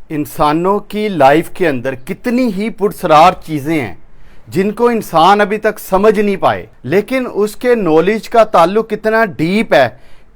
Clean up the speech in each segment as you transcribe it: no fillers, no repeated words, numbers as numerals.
इंसानों की लाइफ के अंदर कितनी ही पुरस्कार चीज़ें हैं जिनको इंसान अभी तक समझ नहीं पाए, लेकिन उसके नॉलेज का ताल्लुक कितना डीप है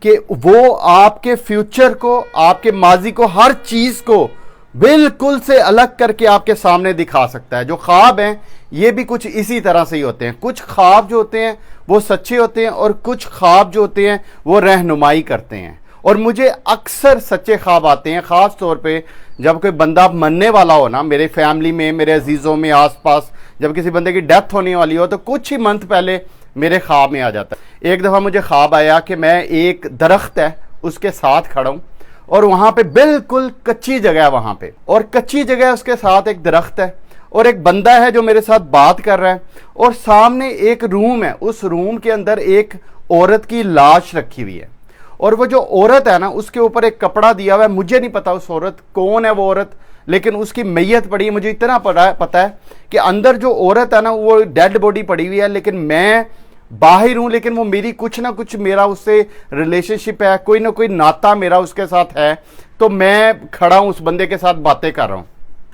कि वो आपके फ्यूचर को, आपके माजी को, हर चीज़ को बिल्कुल से अलग करके आपके सामने दिखा सकता है। जो ख्वाब हैं ये भी कुछ इसी तरह से ही होते हैं। कुछ ख्वाब जो होते हैं वो सच्चे होते हैं और कुछ ख्वाब जो होते हैं वो रहनुमाई करते हैं। और मुझे अक्सर सच्चे ख्वाब आते हैं, ख़ास तौर पे जब कोई बंदा मरने वाला हो ना, मेरे फैमिली में, मेरे अजीज़ों में, आसपास जब किसी बंदे की डेथ होने वाली हो तो कुछ ही मंथ पहले मेरे ख्वाब में आ जाता है। एक दफ़ा मुझे ख्वाब आया कि मैं एक दरख्त है उसके साथ खड़ा हूँ और वहाँ पे बिल्कुल कच्ची जगह है वहाँ पे, और कच्ची जगह उसके साथ एक दरख्त है और एक बंदा है जो मेरे साथ बात कर रहा है, और सामने एक रूम है, उस रूम के अंदर एक औरत की लाश रखी हुई है। और वो जो औरत है ना उसके ऊपर एक कपड़ा दिया हुआ है। मुझे नहीं पता उस औरत कौन है वो औरत, लेकिन उसकी मैयत पड़ी है। मुझे इतना पता है कि अंदर जो औरत है ना वो डेड बॉडी पड़ी हुई है, लेकिन मैं बाहर हूं, लेकिन वो मेरी कुछ ना कुछ, मेरा उससे रिलेशनशिप है, कोई ना कोई नाता मेरा उसके साथ है। तो मैं खड़ा हूं उस बंदे के साथ बातें कर रहा हूं।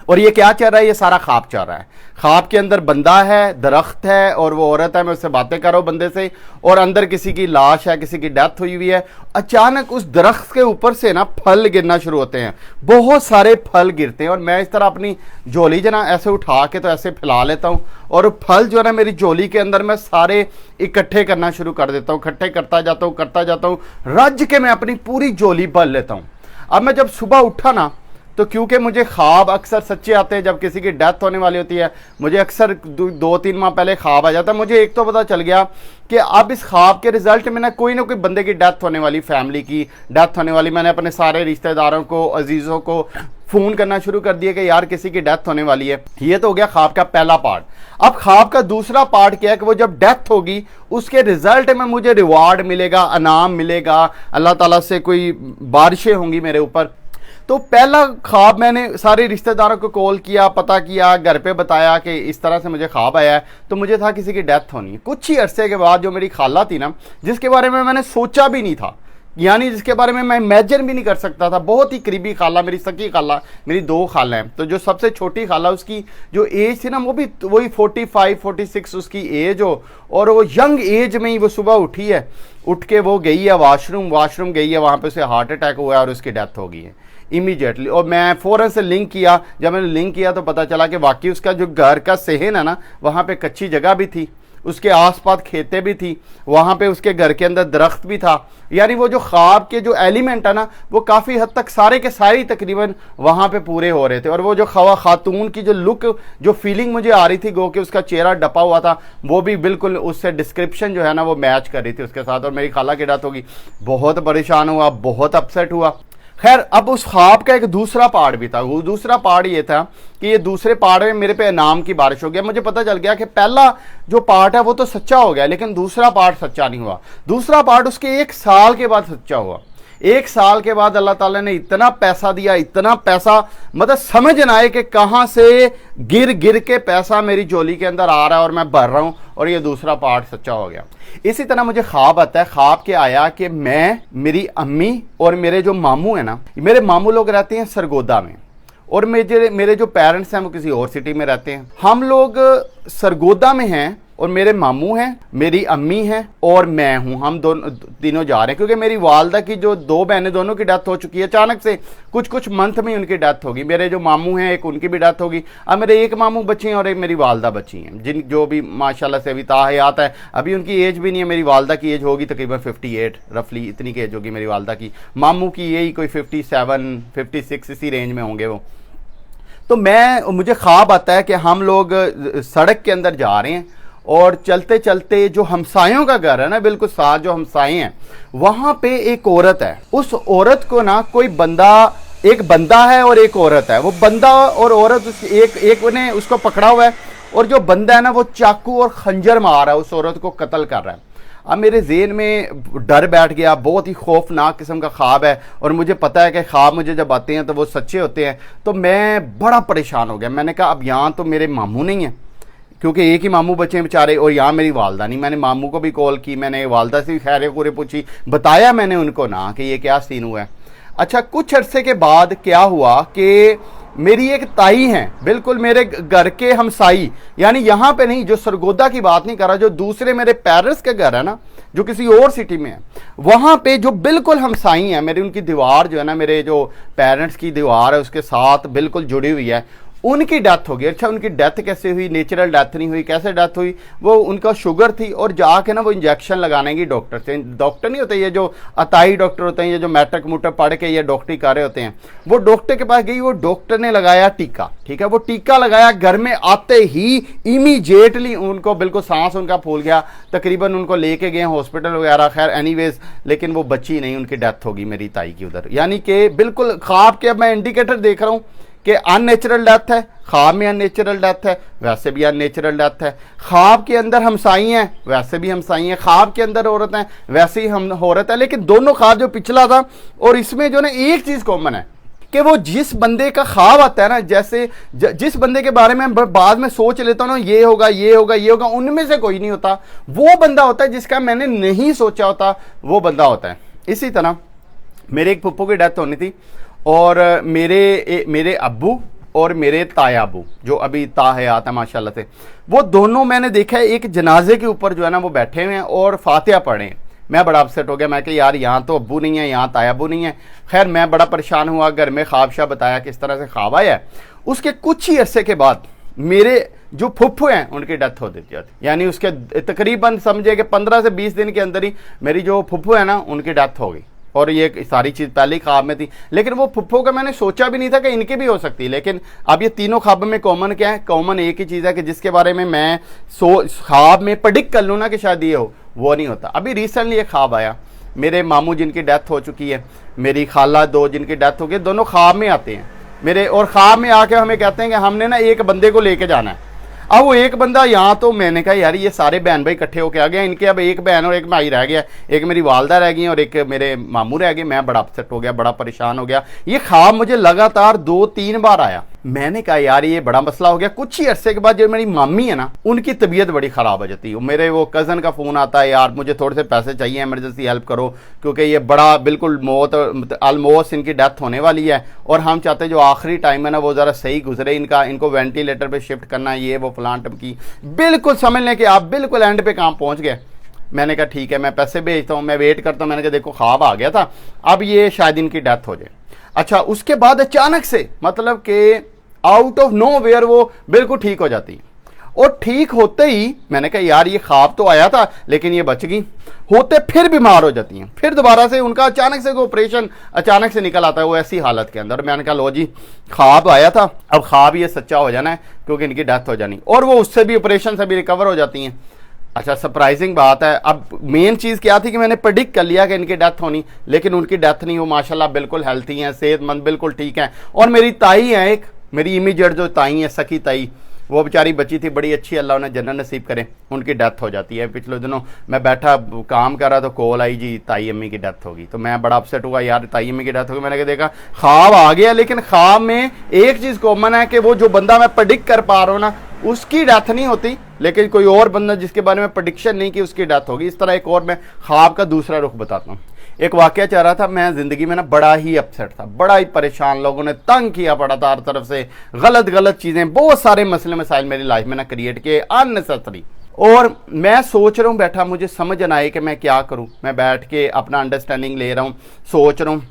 और ये क्या चल रहा है? ये सारा ख्वाब चल रहा है। ख्वाब के अंदर बंदा है, दरख्त है और वो औरत है, मैं उससे बातें कर रहा हूँ बंदे से, और अंदर किसी की लाश है, किसी की डेथ हुई हुई है। अचानक उस दरख्त के ऊपर से ना फल गिरना शुरू होते हैं, बहुत सारे फल गिरते हैं। और मैं इस तरह अपनी झोली जो ना ऐसे उठा के तो ऐसे फैला लेता हूँ, और फल जो है ना मेरी झोली के अंदर मैं सारे इकट्ठे करना शुरू कर देता हूँ। इकट्ठे करता जाता हूँ, रज के मैं अपनी पूरी झोली भर लेता हूँ। अब मैं जब सुबह उठा ना, तो क्योंकि मुझे ख्वाब अक्सर सच्चे आते हैं, जब किसी की डेथ होने वाली होती है मुझे अक्सर 2-3 माह पहले ख्वाब आ जाता है। मुझे एक तो पता चल गया कि अब इस ख्वाब के रिजल्ट में ना कोई बंदे की डेथ होने वाली, फैमिली की डेथ होने वाली। मैंने अपने सारे रिश्तेदारों को, अजीज़ों को फ़ोन करना शुरू कर दिया कि यार किसी की डेथ होने वाली है। ये तो हो गया ख्वाब का पहला पार्ट। अब ख्वाब का दूसरा पार्ट क्या है कि वो जब डेथ होगी उसके रिजल्ट में मुझे रिवार्ड मिलेगा, इनाम मिलेगा, अल्लाह ताला से कोई बारिशें होंगी मेरे ऊपर। तो पहला ख्वाब मैंने सारे रिश्तेदारों को कॉल किया, पता किया, घर पे बताया कि इस तरह से मुझे ख्वाब आया है। तो मुझे था किसी की डेथ होनी है। कुछ ही अरसे के बाद जो मेरी खाला थी ना, जिसके बारे में मैंने सोचा भी नहीं था, यानी जिसके बारे में मैं इमेजिन भी नहीं कर सकता था, बहुत ही करीबी खाला, मेरी सकी खाला, मेरी 2 खाला हैं। तो जो सबसे छोटी खाला, उसकी जो एज थी ना वो भी वही 45-46 उसकी एज हो, और वो यंग एज में ही वो सुबह उठी है, उठ के वो गई है वाशरूम गई है, वहाँ पे उसे हार्ट अटैक हुआ है और उसकी डेथ हो गई है इमीडिएटली। और मैं फ़ौरन से लिंक किया, जब मैंने लिंक किया तो पता चला कि वाकई उसका जो घर का सहन है ना, वहाँ पे कच्ची जगह भी थी, उसके आसपास खेतें भी थी, वहाँ पे उसके घर के अंदर दरख्त भी था। यानी वो जो ख्वाब के जो एलिमेंट है ना वो काफ़ी हद तक सारे के सारे तकरीबन वहाँ पे पूरे हो रहे थे। और वो जो खातून की जो लुक, जो फीलिंग मुझे आ रही थी, गो कि उसका चेहरा डपा हुआ था, वो भी बिल्कुल उससे डिस्क्रिप्शन जो है ना वो मैच कर रही थी उसके साथ। और मेरी खाला की डेथ होगी, बहुत परेशान हुआ, बहुत अपसेट हुआ। खैर, अब उस ख्वाब का एक दूसरा पार्ट भी था। वो दूसरा पार्ट ये था कि ये दूसरे पार्ट में मेरे पे इनाम की बारिश हो गया। मुझे पता चल गया कि पहला जो पार्ट है वो तो सच्चा हो गया, लेकिन दूसरा पार्ट सच्चा नहीं हुआ। दूसरा पार्ट उसके 1 साल के बाद सच्चा हुआ। 1 साल के बाद अल्लाह ताला ने इतना पैसा दिया, इतना पैसा, मतलब समझ ना आए कि कहाँ से गिर गिर के पैसा मेरी झोली के अंदर आ रहा है और मैं भर रहा हूँ, और ये दूसरा पार्ट सच्चा हो गया। इसी तरह मुझे ख्वाब आता है, ख्वाब के आया कि मैं, मेरी अम्मी और मेरे जो मामू है ना, मेरे मामू लोग रहते हैं सरगोदा में, और मेरे जो पेरेंट्स हैं वो किसी और सिटी में रहते हैं। हम लोग सरगोदा में हैं और मेरे मामू हैं, मेरी अम्मी हैं और मैं हूं। हम तीनों जा रहे हैं क्योंकि मेरी वालदा की जो 2 बहनें, दोनों की डेथ हो चुकी है। अचानक से कुछ मंथ में उनकी डेथ होगी। मेरे जो मामू हैं, एक उनकी भी डेथ होगी। अब मेरे एक मामू बच्चे हैं और एक मेरी वालदा बच्ची हैं, जो भी माशाल्लाह से अभी ताहयात है। अभी उनकी एज भी नहीं है। मेरी वालदा की एज होगी तकरीबन 58 रफली, इतनी की एज होगी मेरी वालदा की। मामू की यही कोई 57-56 इसी रेंज में होंगे वो। तो मुझे ख्वाब आता है कि हम लोग सड़क के अंदर जा रहे हैं और चलते चलते जो हमसायों का घर है ना, बिल्कुल साथ जो हमसाए हैं, वहां पे एक औरत है। उस औरत को ना कोई बंदा, एक बंदा है और एक औरत है। वो बंदा और औरत एक ने उसको पकड़ा हुआ है, और जो बंदा है ना वो चाकू और खंजर मार रहा है, उस औरत को कत्ल कर रहा है। अब मेरे ज़हन में डर बैठ गया, बहुत ही खौफनाक किस्म का ख्वाब है, और मुझे पता है कि ख्वाब मुझे जब आते हैं तो वो सच्चे होते हैं। तो मैं बड़ा परेशान हो गया। मैंने कहा अब यहाँ तो मेरे मामू नहीं हैं, क्योंकि एक ही मामू बच्चे हैं बेचारे, और यहाँ मेरी वालदा नहीं। मैंने मामू को भी कॉल की, मैंने वालदा से भी खैर पूरे पूछी, बताया मैंने उनको ना कि ये क्या सीन हुआ है। अच्छा, कुछ अरसे के बाद क्या हुआ कि मेरी एक ताई हैं, बिल्कुल मेरे घर के हमसाई, यानी यहाँ पे नहीं, जो सरगोदा की बात नहीं कर रहा, जो दूसरे मेरे पेरेंट्स के घर है ना, जो किसी और सिटी में है, वहाँ पे जो बिल्कुल हमसाई हैं मेरी, उनकी दीवार जो है ना, मेरे जो पेरेंट्स की दीवार है उसके साथ बिल्कुल जुड़ी हुई है, उनकी डेथ हो गई। अच्छा, उनकी डेथ कैसे हुई? नेचुरल डेथ नहीं हुई, कैसे डेथ हुई? वो उनका शुगर थी और जाके ना वो इंजेक्शन लगाने की डॉक्टर से, डॉक्टर नहीं होते ये जो अताई डॉक्टर होते हैं, ये जो मैट्रिक मुट्रिक पढ़ के ये डॉक्टरी कर रहे होते हैं, वो डॉक्टर के पास गई, वो डॉक्टर ने लगाया टीका, ठीक है, वो टीका लगाया, घर में आते ही इमीडिएटली उनको बिल्कुल सांस उनका फूल गया, तकरीबन उनको लेके गए हॉस्पिटल वगैरह, खैर एनीवेज, लेकिन वो बची नहीं, उनकी डेथ होगी मेरी ताई की उधर। यानी कि बिल्कुल ख्वाब के, अब मैं इंडिकेटर देख रहा हूँ कि अननेचुरल डेथ है, ख्वाब में अननेचुरल डेथ है, वैसे भी अननेचुरल डेथ है, ख्वाब के अंदर हमसाई हैं, वैसे भी हमसाई हैं, ख्वाब के अंदर औरत हैं, वैसे ही हम औरत है, लेकिन दोनों ख्वाब जो पिछला था और इसमें जो ना एक चीज़ कॉमन है कि वो जिस बंदे का ख्वाब आता है ना, जैसे जिस बंदे के बारे में बाद में सोच लेता हूँ ना, ये होगा ये होगा ये होगा, उनमें से कोई नहीं होता, वो बंदा होता है जिसका मैंने नहीं सोचा होता, वो बंदा होता है। इसी तरह मेरे एक फुप्पो की डेथ होनी थी और मेरे अब्बू और मेरे ताया अबू जो अभी ताहयात है माशाल्लाह से, वो दोनों मैंने देखा है एक जनाजे के ऊपर जो है ना वो बैठे हुए हैं और फातिहा पढ़े हैं। मैं बड़ा अपसेट हो गया, मैं कि यार यहाँ तो अब्बू नहीं है, यहाँ ताया अबू नहीं है। खैर मैं बड़ा परेशान हुआ, घर में ख्वाबशाह बताया किस तरह से ख्वाब आया है। उसके कुछ ही अरसे के बाद मेरे जो फुफ्फू हैं उनकी डेथ हो देती है, यानी उसके तकरीबन समझे कि 15 से 20 दिन के अंदर ही मेरी जो फुफ्फू है ना उनकी डेथ हो गई। और ये सारी चीज़ पहले ही ख्वाब में थी, लेकिन वो फुफ्फो का मैंने सोचा भी नहीं था कि इनके भी हो सकती है। लेकिन अब ये तीनों ख्वाब में कॉमन क्या है? कॉमन एक ही चीज़ है कि जिसके बारे में मैं ख्वाब में प्रेडिक्ट कर लूँ ना कि शायद ये हो, वो नहीं होता। अभी रिसेंटली एक ख्वाब आया, मेरे मामू जिनकी डेथ हो चुकी है, मेरी खाला दो जिनकी डेथ हो गई, दोनों ख्वाब में आते हैं मेरे, और ख्वाब में आके हमें कहते हैं कि हमने ना एक बंदे को लेके जाना है। अब वो एक बंदा यहाँ, तो मैंने कहा यार ये सारे बहन भाई इकट्ठे होके आ गए, इनके अब एक बहन और एक भाई रह गया, एक मेरी वालदा रह गई और एक मेरे मामू रह गए। मैं बड़ा अपसेट हो गया, बड़ा परेशान हो गया। ये ख्वाब मुझे लगातार 2-3 बार आया। मैंने कहा यार ये बड़ा मसला हो गया। कुछ ही अरसे के बाद जो मेरी मामी है ना, उनकी तबीयत बड़ी ख़राब हो जाती है। मेरे वो कज़न का फ़ोन आता है, यार मुझे थोड़े से पैसे चाहिए, इमरजेंसी हेल्प करो, क्योंकि ये बड़ा बिल्कुल मौत ऑलमोस्ट इनकी डेथ होने वाली है और हम चाहते हैं जो आखिरी टाइम है ना वो ज़रा सही गुजरे, इनको वेंटिलेटर पर शिफ्ट करना, ये वो फलान टमकी। बिल्कुल समझ लें कि आप बिल्कुल एंड पे काम पहुँच गए। मैंने कहा ठीक है मैं पैसे भेजता हूँ, मैं वेट करता हूँ। मैंने कहा देखो ख्वाब आ गया था, अब ये शायद इनकी डेथ हो जाए। अच्छा, उसके बाद अचानक से मतलब कि आउट ऑफ नो वेयर वो बिल्कुल ठीक हो जाती है। और ठीक होते ही मैंने कहा यार ये ख्वाब तो आया था लेकिन ये बच गई, होते फिर बीमार हो जाती हैं। फिर दोबारा से उनका अचानक से ऑपरेशन अचानक से निकल आता है वो ऐसी हालत के अंदर। मैंने कहा लो जी ख्वाब आया था, अब ख्वाब ये सच्चा हो जाना है क्योंकि इनकी डेथ हो जानी, और वो उससे भी ऑपरेशन से भी रिकवर हो जाती हैं। अच्छा, सरप्राइजिंग बात है, अब मेन चीज़ क्या थी कि मैंने प्रेडिक्ट कर लिया कि इनकी डेथ होनी, लेकिन उनकी डेथ नहीं हो। माशाल्लाह बिल्कुल हेल्थी हैं, सेहतमंद, बिल्कुल ठीक हैं। और मेरी ताई है एक, मेरी इमीडिएट जो ताई है, सखी ताई, वो बेचारी बची थी, बड़ी अच्छी, अल्लाह उन्हें जन्नत नसीब करे। उनकी डेथ हो जाती है। पिछले दिनों मैं बैठा काम कर रहा तो कॉल आई जी ताई अम्मी की डेथ होगी, तो मैं बड़ा अपसेट हुआ, यार ताई अम्मी की डेथ होगी। मैंने देखा ख्वाब आ गया, लेकिन ख्वाब में एक चीज़ कॉमन है कि वो जो बंदा मैं प्रेडिक्ट कर पा रहा हूँ ना उसकी डेथ नहीं होती, लेकिन कोई और बंदा जिसके बारे में प्रेडिक्शन नहीं की उसकी डेथ होगी। इस तरह एक और मैं ख्वाब का दूसरा रुख बताता हूँ। एक वाकया चल रहा था, मैं ज़िंदगी में ना बड़ा ही अपसेट था, बड़ा ही परेशान, लोगों ने तंग किया पड़ा था हर तरफ से, गलत चीज़ें, बहुत सारे मसले मसाइल मेरी लाइफ में ना क्रिएट किए अननेसेसरी। और मैं सोच रहा हूँ बैठा, मुझे समझ ना आए कि मैं क्या करूँ। मैं बैठ के अपना अंडरस्टैंडिंग ले रहा हूँ, सोच रहा हूँ,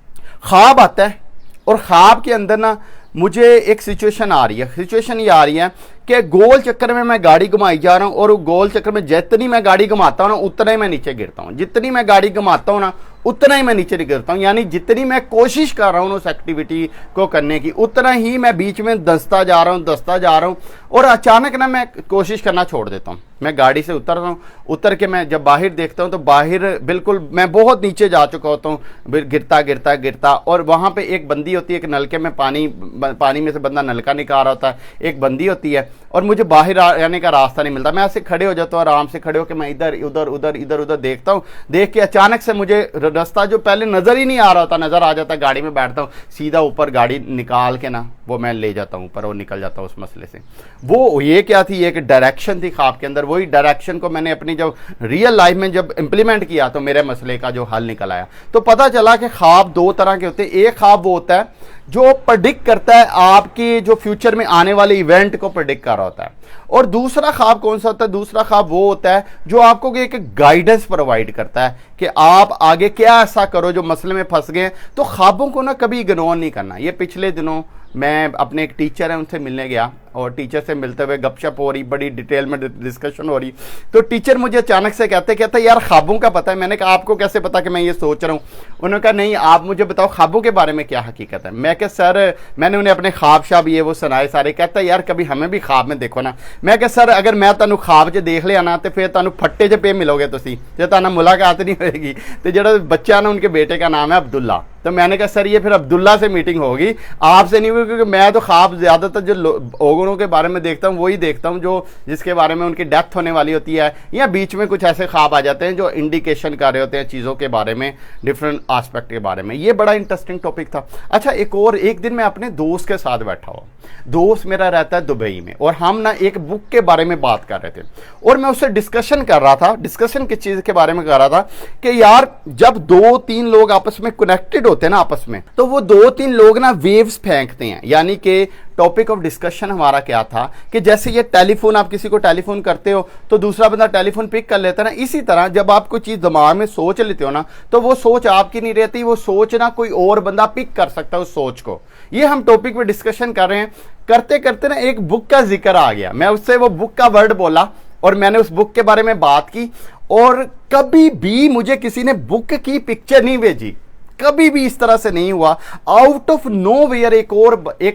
ख्वाब आता है और ख्वाब के अंदर ना मुझे एक सिचुएशन आ रही है। सिचुएशन ये आ रही है कि गोल चक्कर में मैं गाड़ी घुमाई जा रहा हूँ और गोल चक्कर में जितनी मैं गाड़ी घुमाता हूँ ना उतना ही मैं नीचे गिरता हूँ, जितनी मैं गाड़ी घुमाता हूँ ना उतना ही मैं नीचे गिरता हूँ। यानी जितनी मैं कोशिश कर रहा हूँ उस एक्टिविटी को करने की, उतना ही मैं बीच में दसता जा रहा हूँ और अचानक ना मैं कोशिश करना छोड़ देता हूँ। मैं गाड़ी से उतर रहा हूँ, उतर के मैं जब बाहर देखता हूँ तो बाहर बिल्कुल मैं बहुत नीचे जा चुका होता हूँ, गिरता। और वहाँ पे एक बंदी होती है, एक नलके में पानी में से बंदा नलका निकाल रहा होता है, एक बंदी होती है और मुझे बाहर आने का रास्ता नहीं मिलता। मैं ऐसे खड़े हो जाता हूँ, आराम से खड़े होकर मैं इधर उधर देखता हूँ। देख के अचानक से मुझे रास्ता जो पहले नज़र ही नहीं आ रहा था नज़र आ जाता है। गाड़ी में बैठता हूँ, सीधा ऊपर गाड़ी निकाल के ना वो मैं ले जाता हूँ ऊपर और निकल जाता हूँ उस मसले से। वो ये क्या थी, एक डायरेक्शन थी ख्वाब के अंदर, वही डायरेक्शन को मैंने अपनी जब रियल लाइफ में जब इंप्लीमेंट किया तो मेरे मसले का जो हल निकल आया। तो पता चला कि ख्वाब दो तरह के होते हैं। एक ख्वाब वो होता है जो प्रेडिक्ट करता है आपकी जो फ्यूचर में आने वाले इवेंट को प्रेडिक्ट कर रहा होता है, और दूसरा ख्वाब कौन सा होता है? दूसरा ख्वाब वो होता है जो आपको एक गाइडेंस प्रोवाइड करता है कि आप आगे क्या ऐसा करो जो मसले में फंस गए। तो ख्वाबों को ना कभी इग्नोर नहीं करना। ये पिछले दिनों मैं अपने एक टीचर है उनसे मिलने गया, और टीचर से मिलते हुए गपशप हो रही, बड़ी डिटेल में डिस्कशन हो रही। तो टीचर मुझे अचानक से कहते यार ख्वाबों का पता है। मैंने कहा आपको कैसे पता कि मैं ये सोच रहा हूँ? उन्होंने कहा नहीं, आप मुझे बताओ ख्वाबों के बारे में क्या हकीकत है। मैं कहा सर, मैंने उन्हें अपने ख्वाब शाब ये वो सुनाए सारे। कहता यार कभी हमें भी ख्वाब में देखो ना। मैं कहा सर, अगर मैं तुहानू ख्वाब च देख लिया ना तो फिर तुहानू फट्टे च पे मिलोगे तुसी, जो तुहानू मुलाकात नहीं होगी। तो जो बच्चा ना उनके बेटे का नाम है अब्दुल्ला। तो मैंने कहा सर ये फिर अब्दुल्ला से मीटिंग होगी, आपसे नहीं होगी, क्योंकि मैं तो ख्वाब ज़्यादातर जो लोगों के बारे में देखता हूँ वही देखता हूँ जो जिसके बारे में उनकी डेथ होने वाली होती है, या बीच में कुछ ऐसे ख्वाब आ जाते हैं जो इंडिकेशन कर रहे होते हैं चीज़ों के बारे में, डिफरेंट आस्पेक्ट के बारे में। ये बड़ा इंटरेस्टिंग टॉपिक था। अच्छा, एक दिन मैं अपने दोस्त के साथ बैठा हुआ, दोस्त मेरा रहता है दुबई में, और हम ना एक बुक के बारे में बात कर रहे थे, और मैं उससे डिस्कशन कर रहा था। डिस्कशन किस चीज़ के बारे में कर रहा था कि यार जब 2-3 लोग आपस में कनेक्टेड होते हैं ना आपस में, तो वो 2-3 लोग ना वेव्स फेंकते हैं। यानी कि टॉपिक ऑफ डिस्कशन हमारा क्या था कि जैसे ये टेलीफोन, आप किसी को टेलीफोन करते हो तो दूसरा बंदा टेलीफोन पिक कर लेता है ना, इसी तरह जब आप कोई चीज़ दिमाग में सोच लेते हो ना, तो वो सोच आपकी नहीं रहती, वो सोच ना कोई और बंदा पिक कर सकता है उस सोच को। ये हम टॉपिक पे डिस्कशन कर रहे हैं। करते करते ना एक बुक का जिक्र आ गया, मैं उससे वो बुक का वर्ड बोला और मैंने उस बुक के बारे में बात की, और कभी भी मुझे किसी ने बुक की पिक्चर नहीं भेजी, कभी भी इस तरह से नहीं हुआ। आउट ऑफ नोवेयर एक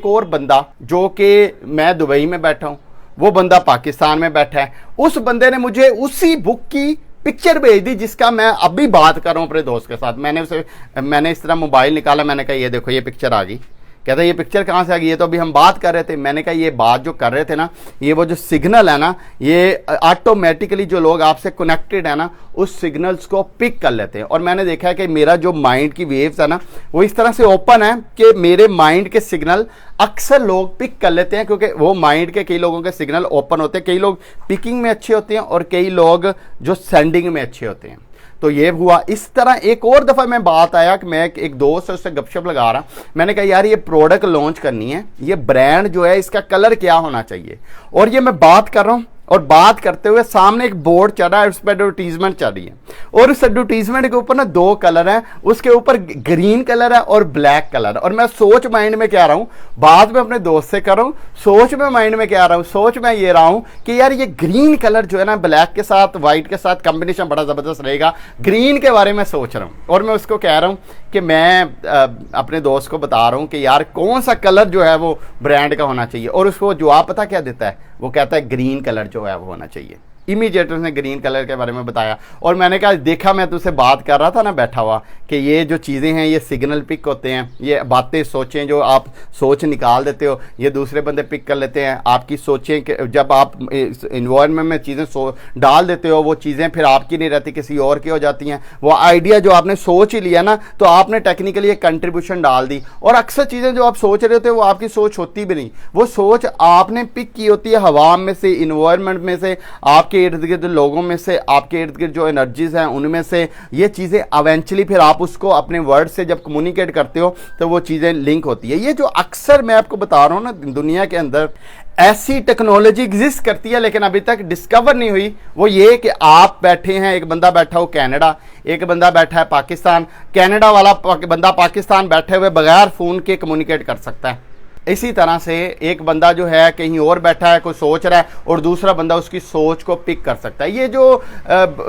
और बंदा, जो कि मैं दुबई में बैठा हूं, वो बंदा पाकिस्तान में बैठा है, उस बंदे ने मुझे उसी बुक की पिक्चर भेज दी जिसका मैं अभी बात कर रहा हूं अपने दोस्त के साथ। मैंने इस तरह मोबाइल निकाला, मैंने कहा ये देखो ये पिक्चर आ गई। कहता है ये पिक्चर कहाँ से आ गई? ये तो अभी हम बात कर रहे थे। मैंने कहा ये बात जो कर रहे थे ना, ये वो जो सिग्नल है ना, ये ऑटोमेटिकली जो लोग आपसे कनेक्टेड है ना, उस सिग्नल्स को पिक कर लेते हैं। और मैंने देखा है कि मेरा जो माइंड की वेव्स है ना, वो इस तरह से ओपन है कि मेरे माइंड के सिग्नल अक्सर लोग पिक कर लेते हैं, क्योंकि वो माइंड के कई लोगों के सिग्नल ओपन होते हैं। कई लोग पिकिंग में अच्छे होते हैं और कई लोग जो सेंडिंग में अच्छे होते हैं। तो ये हुआ। इस तरह एक और दफ़ा मैं बात आया कि मैं एक दोस्त है उससे गपशप लगा रहा, मैंने कहा यार ये प्रोडक्ट लॉन्च करनी है, ये ब्रांड जो है इसका कलर क्या होना चाहिए। और ये मैं बात कर रहा हूँ, और बात करते हुए सामने एक बोर्ड चल रहा है, उस पर एडवर्टीजमेंट चल रही है, और उस एडवर्टीजमेंट के ऊपर ना 2 कलर हैं, उसके ऊपर ग्रीन कलर है और ब्लैक कलर है। और मैं सोच माइंड में क्या रहा हूँ, बात में अपने दोस्त से कर रहा हूँ, सोच में माइंड में क्या रहा हूँ, सोच में ये रहा हूँ कि यार ये ग्रीन कलर जो है ना, ब्लैक के साथ व्हाइट के साथ कॉम्बिनेशन बड़ा ज़बरदस्त रहेगा। ग्रीन के बारे में सोच रहा हूँ, और मैं उसको कह रहा हूँ कि मैं अपने दोस्त को बता रहा हूँ कि यार कौन सा कलर जो है वो ब्रांड का होना चाहिए। और उसको जवाब पता क्या देता है, वो कहता है ग्रीन कलर जो है वो होना चाहिए। इमीडिएट उसने ग्रीन कलर के बारे में बताया, और मैंने कहा देखा मैं तुझसे बात कर रहा था ना बैठा हुआ, कि ये जो चीज़ें हैं ये सिग्नल पिक होते हैं, ये बातें सोचें जो आप सोच निकाल देते हो, ये दूसरे बंदे पिक कर लेते हैं। आपकी सोचें कि जब आप इन्वायरमेंट में चीज़ें डाल देते हो, वो चीज़ें फिर आपकी नहीं रहती, किसी और की हो जाती हैं। वो आइडिया जो आपने सोच ही लिया ना, तो आपने टेक्निकली एक कंट्रीब्यूशन डाल दी, और अक्सर चीज़ें जो आप सोच रहे होते हो वो आपकी सोच होती भी नहीं, वो सोच आपने पिक की होती है हवा में से, इन्वायरमेंट में से, आपके इर्द गिर्द लोगों में से, आपके इर्द गिर्द जो एनर्जीज हैं उनमें से। ये चीज़ें इवेंचुअली फिर आप उसको अपने वर्ड से जब कम्युनिकेट करते हो तो वो चीज़ें लिंक होती है। ये जो अक्सर मैं आपको बता रहा हूँ ना, दुनिया के अंदर ऐसी टेक्नोलॉजी एग्जिस्ट करती है लेकिन अभी तक डिस्कवर नहीं हुई। वो ये कि आप बैठे हैं, एक बंदा बैठा हो कनाडा, एक बंदा बैठा है पाकिस्तान, कनाडा वाला बंदा पाकिस्तान बैठे हुए बगैर फ़ोन के कम्युनिकेट कर सकता है। इसी तरह से एक बंदा जो है कहीं और बैठा है, कोई सोच रहा है, और दूसरा बंदा उसकी सोच को पिक कर सकता है।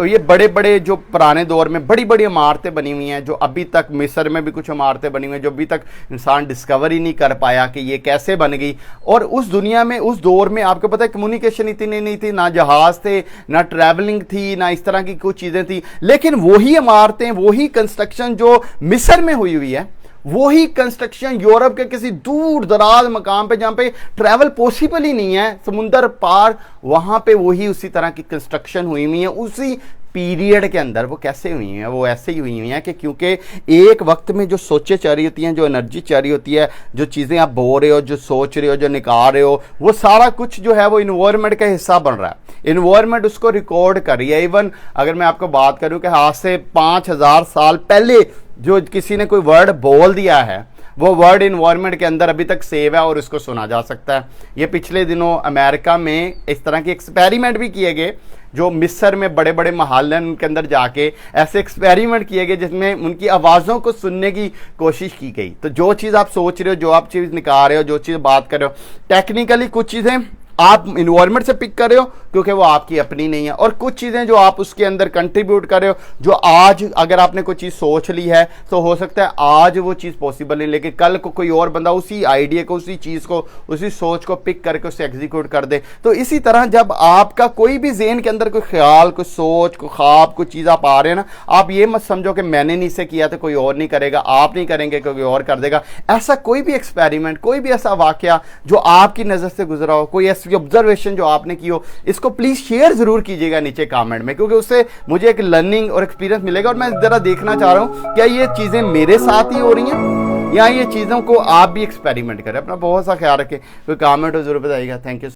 ये बड़े बड़े जो पुराने दौर में बड़ी बड़ी इमारतें बनी हुई हैं, जो अभी तक मिस्र में भी कुछ इमारतें बनी हुई हैं जो अभी तक इंसान डिस्कवर ही नहीं कर पाया कि ये कैसे बन गई। और उस दुनिया में, उस दौर में आपको पता है कम्युनिकेशन इतनी नहीं थी, ना जहाज़ थे, ना ट्रैवलिंग थी, ना इस तरह की कुछ चीज़ें थी। लेकिन वही इमारतें, वही कंस्ट्रक्शन जो मिस्र में हुई है, वही कंस्ट्रक्शन यूरोप के किसी दूर दराज मकाम पे जहाँ पे ट्रैवल पॉसिबल ही नहीं है, समुंदर पार, वहाँ पे वही उसी तरह की कंस्ट्रक्शन हुई हुई है उसी पीरियड के अंदर। वो कैसे हुई हैं? वो ऐसे ही हुई हैं कि क्योंकि एक वक्त में जो सोचें चल रही होती हैं, जो एनर्जी चल रही होती है, जो चीज़ें आप बोल रहे हो, जो सोच रहे हो, जो निकाल रहे हो, वो सारा कुछ जो है वो इन्वायरमेंट का हिस्सा बन रहा है। इन्वायरमेंट उसको रिकॉर्ड कर रही है। इवन अगर मैं आपको बात करूं कि आज से 5000 साल पहले जो किसी ने कोई वर्ड बोल दिया है, वो वर्ड इन्वायरमेंट के अंदर अभी तक सेव है और उसको सुना जा सकता है। ये पिछले दिनों अमेरिका में इस तरह के एक्सपेरिमेंट भी किए गए, जो मिस्र में बड़े बड़े महालन के अंदर जाके ऐसे एक्सपेरिमेंट किए गए जिसमें उनकी आवाज़ों को सुनने की कोशिश की गई। तो जो चीज़ आप सोच रहे हो, जो आप चीज़ निकाल रहे हो, जो चीज़ बात कर रहे हो, टेक्निकली कुछ चीज़ें आप इन्वायरमेंट से पिक कर रहे हो क्योंकि वो आपकी अपनी नहीं है, और कुछ चीज़ें जो आप उसके अंदर कंट्रीब्यूट कर रहे हो, जो आज अगर आपने कोई चीज़ सोच ली है तो हो सकता है आज वो चीज़ पॉसिबल नहीं, लेकिन कल को कोई और बंदा उसी आइडिया को, उसी चीज़ को, उसी सोच को पिक करके उसे एग्जीक्यूट कर दे। तो इसी तरह जब आपका कोई भी ज़हन के अंदर कोई ख्याल, कोई सोच, कोई ख्वाब, कोई चीज़ आप आ रहे हैं ना, आप ये मत समझो कि मैंने नहीं से किया तो कोई और नहीं करेगा, आप नहीं करेंगे कोई और कर देगा। ऐसा कोई भी एक्सपेरिमेंट, कोई भी ऐसा वाकया जो आपकी नज़र से गुजरा हो, कोई ऐसी ऑब्जर्वेशन जो आपने की हो, इसको प्लीज़ शेयर ज़रूर कीजिएगा नीचे कमेंट में, क्योंकि उससे मुझे एक लर्निंग और एक्सपीरियंस मिलेगा और मैं ज़रा देखना चाह रहा हूँ क्या ये चीज़ें मेरे साथ ही हो रही हैं या ये चीज़ों को आप भी एक्सपेरिमेंट करें। अपना बहुत सा ख्याल रखें। कोई कमेंट हो ज़रूर बताइएगा। Thank you.